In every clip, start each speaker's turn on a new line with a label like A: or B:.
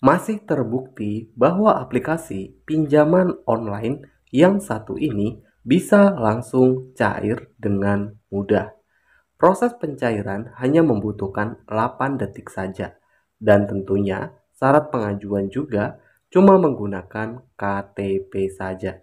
A: Masih terbukti bahwa aplikasi pinjaman online yang satu ini bisa langsung cair dengan mudah. Proses pencairan hanya membutuhkan 8 detik saja, dan tentunya syarat pengajuan juga cuma menggunakan KTP saja.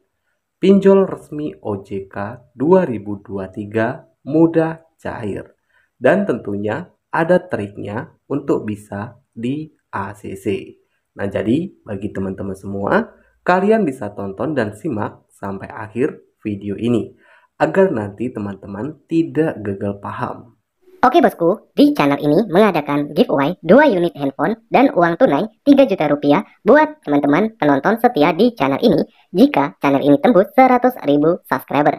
A: Pinjol resmi OJK 2023 mudah cair, dan tentunya ada triknya untuk bisa di ACC. Nah, jadi bagi teman-teman semua, kalian bisa tonton dan simak sampai akhir video ini agar nanti teman-teman tidak gagal paham.
B: Oke bosku, di channel ini mengadakan giveaway 2 unit handphone dan uang tunai 3 juta rupiah buat teman-teman penonton setia di channel ini jika channel ini tembus 100.000 subscriber.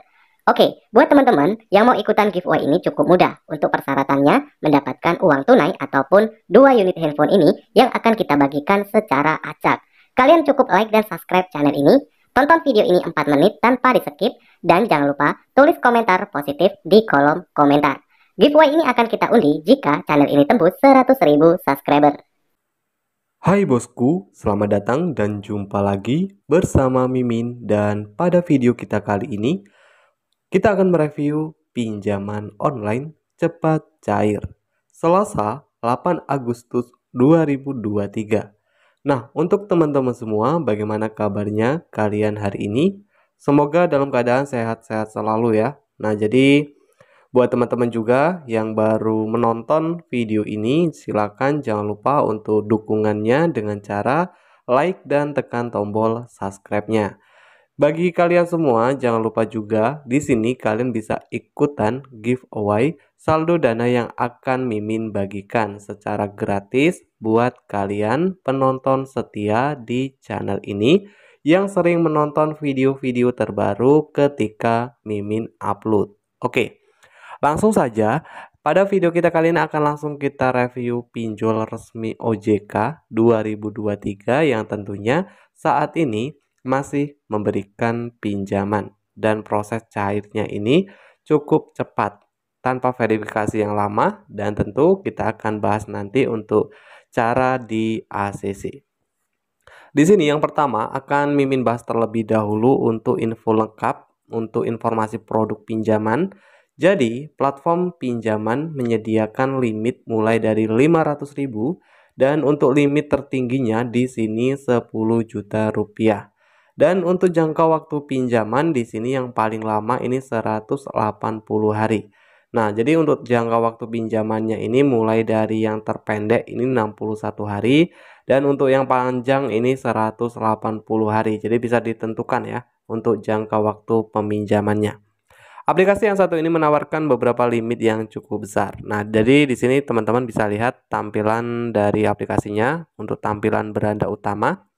B: Oke, buat teman-teman yang mau ikutan giveaway ini cukup mudah. Untuk persyaratannya mendapatkan uang tunai ataupun 2 unit handphone ini yang akan kita bagikan secara acak. Kalian cukup like dan subscribe channel ini, tonton video ini 4 menit tanpa di skip, dan jangan lupa tulis komentar positif di kolom komentar. Giveaway ini akan kita undi jika channel ini tembus 100.000 subscriber.
A: Hai bosku, selamat datang dan jumpa lagi bersama Mimin. Dan pada video kita kali ini, kita akan mereview pinjaman online cepat cair Selasa 8 Agustus 2023. Nah, untuk teman-teman semua, bagaimana kabarnya kalian hari ini? Semoga dalam keadaan sehat-sehat selalu ya. Nah, jadi buat teman-teman juga yang baru menonton video ini, silakan jangan lupa untuk dukungannya dengan cara like dan tekan tombol subscribe-nya. Bagi kalian semua, jangan lupa juga di sini kalian bisa ikutan giveaway saldo dana yang akan Mimin bagikan secara gratis buat kalian penonton setia di channel ini yang sering menonton video-video terbaru ketika Mimin upload. Oke, langsung saja. Pada video kita kali ini akan langsung kita review pinjol resmi OJK 2023 yang tentunya saat ini masih memberikan pinjaman, dan proses cairnya ini cukup cepat tanpa verifikasi yang lama, dan tentu kita akan bahas nanti untuk cara di ACC. Di sini yang pertama akan Mimin bahas terlebih dahulu untuk info lengkap untuk informasi produk pinjaman. Jadi, platform pinjaman menyediakan limit mulai dari 500.000 dan untuk limit tertingginya di sini 10 juta rupiah. Dan untuk jangka waktu pinjaman di sini yang paling lama ini 180 hari. Nah, jadi untuk jangka waktu pinjamannya ini mulai dari yang terpendek ini 61 hari dan untuk yang panjang ini 180 hari. Jadi bisa ditentukan ya untuk jangka waktu peminjamannya. Aplikasi yang satu ini menawarkan beberapa limit yang cukup besar. Nah, jadi di sini teman-teman bisa lihat tampilan dari aplikasinya untuk tampilan beranda utama.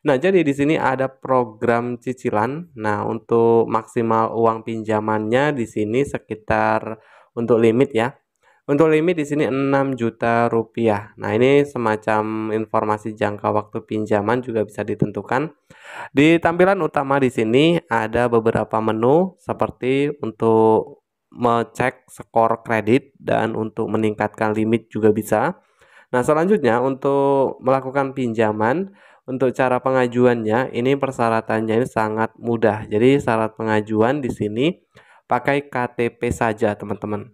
A: Nah, jadi di sini ada program cicilan. Nah, untuk maksimal uang pinjamannya di sini sekitar untuk limit ya. Untuk limit di sini 6 juta rupiah. Nah, ini semacam informasi jangka waktu pinjaman juga bisa ditentukan. Di tampilan utama di sini ada beberapa menu seperti untuk mengecek skor kredit dan untuk meningkatkan limit juga bisa. Nah, selanjutnya untuk melakukan pinjaman, untuk cara pengajuannya ini persyaratannya ini sangat mudah. Jadi syarat pengajuan di sini pakai KTP saja, teman-teman.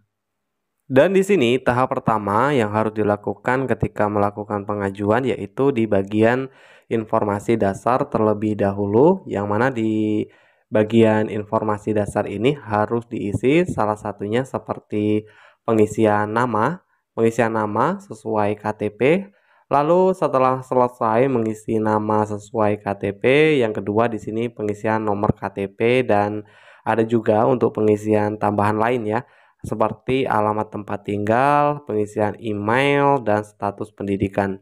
A: Dan di sini tahap pertama yang harus dilakukan ketika melakukan pengajuan yaitu di bagian informasi dasar terlebih dahulu, yang mana di bagian informasi dasar ini harus diisi salah satunya seperti pengisian nama sesuai KTP. Lalu setelah selesai mengisi nama sesuai KTP, yang kedua di sini pengisian nomor KTP, dan ada juga untuk pengisian tambahan lain ya, seperti alamat tempat tinggal, pengisian email, dan status pendidikan.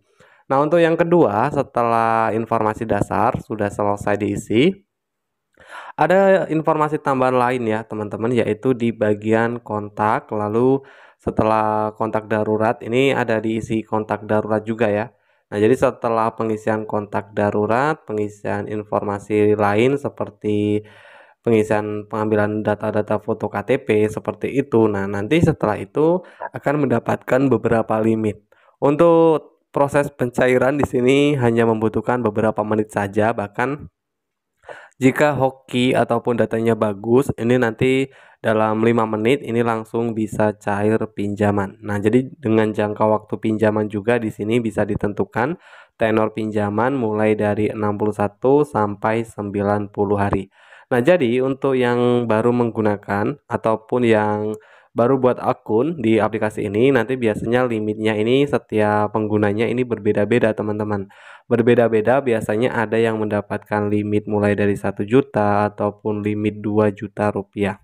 A: Nah, untuk yang kedua, setelah informasi dasar sudah selesai diisi, ada informasi tambahan lain ya teman-teman, yaitu di bagian kontak. Lalu setelah kontak darurat ini ada diisi kontak darurat juga ya. Nah, jadi setelah pengisian kontak darurat, pengisian informasi lain seperti pengisian pengambilan data-data foto KTP seperti itu. Nah, nanti setelah itu akan mendapatkan beberapa limit. Untuk proses pencairan di sini hanya membutuhkan beberapa menit saja, bahkan jika hoki ataupun datanya bagus, ini nanti dalam 5 menit ini langsung bisa cair pinjaman. Nah, jadi dengan jangka waktu pinjaman juga di sini bisa ditentukan tenor pinjaman mulai dari 61 sampai 90 hari. Nah, jadi untuk yang baru menggunakan ataupun yang baru buat akun di aplikasi ini, nanti biasanya limitnya ini setiap penggunanya ini berbeda-beda, teman-teman. Berbeda-beda, biasanya ada yang mendapatkan limit mulai dari 1 juta ataupun limit 2 juta rupiah.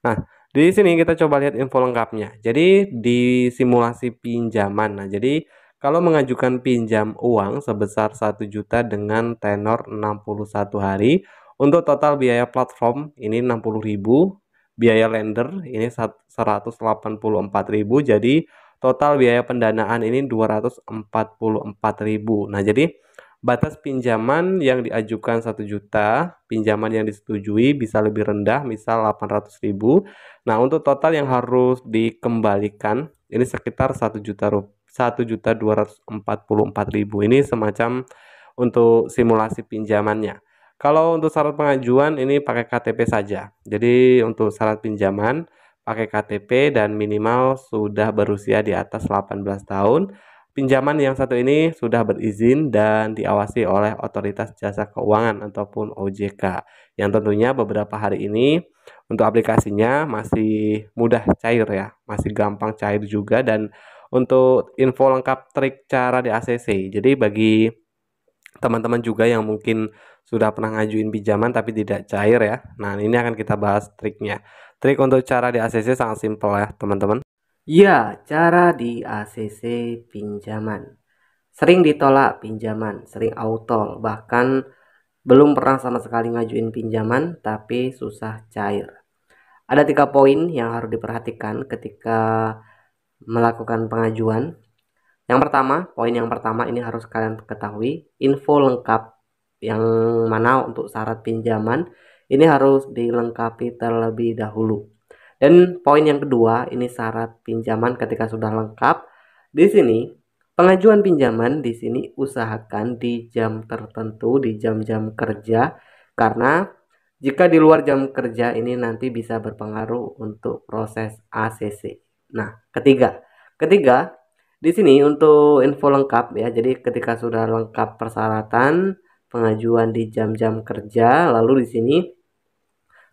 A: Nah, di sini kita coba lihat info lengkapnya. Jadi di simulasi pinjaman. Nah, jadi kalau mengajukan pinjam uang sebesar 1 juta dengan tenor 61 hari, untuk total biaya platform ini 60.000, biaya lender ini 184.000. Jadi total biaya pendanaan ini 244.000. Nah, jadi batas pinjaman yang diajukan 1 juta, pinjaman yang disetujui bisa lebih rendah, misal 800.000. Nah, untuk total yang harus dikembalikan ini sekitar 1.244.000. Ini semacam untuk simulasi pinjamannya. Kalau untuk syarat pengajuan ini pakai KTP saja. Jadi untuk syarat pinjaman pakai KTP dan minimal sudah berusia di atas 18 tahun. Pinjaman yang satu ini sudah berizin dan diawasi oleh Otoritas Jasa Keuangan ataupun OJK. Yang tentunya beberapa hari ini untuk aplikasinya masih mudah cair ya, masih gampang cair juga. Dan untuk info lengkap trik cara di ACC. Jadi bagi teman-teman juga yang mungkin sudah pernah ngajuin pinjaman tapi tidak cair ya. Nah, ini akan kita bahas triknya. Trik untuk cara di ACC sangat simpel ya, teman-teman. Ya, cara di ACC pinjaman. Sering ditolak pinjaman, sering auto, bahkan belum pernah sama sekali ngajuin pinjaman tapi susah cair. Ada 3 poin yang harus diperhatikan ketika melakukan pengajuan. Poin yang pertama ini harus kalian ketahui, info lengkap yang mana untuk syarat pinjaman ini harus dilengkapi terlebih dahulu. Dan poin yang kedua, ini syarat pinjaman ketika sudah lengkap. Di sini pengajuan pinjaman di sini usahakan di jam tertentu, di jam-jam kerja, karena jika di luar jam kerja ini nanti bisa berpengaruh untuk proses ACC. Nah, ketiga di sini untuk info lengkap ya. Jadi ketika sudah lengkap persyaratan pengajuan di jam-jam kerja, lalu di sini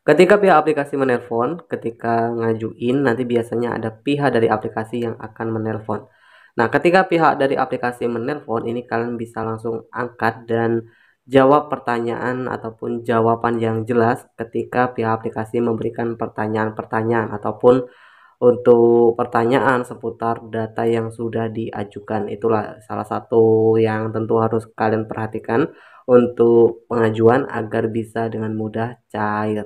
A: ketika pihak aplikasi menelpon, ketika ngajuin nanti biasanya ada pihak dari aplikasi yang akan menelpon. Nah, ketika pihak dari aplikasi menelpon ini kalian bisa langsung angkat dan jawab pertanyaan ataupun jawaban yang jelas ketika pihak aplikasi memberikan pertanyaan-pertanyaan ataupun untuk pertanyaan seputar data yang sudah diajukan. Itulah salah satu yang tentu harus kalian perhatikan untuk pengajuan agar bisa dengan mudah cair.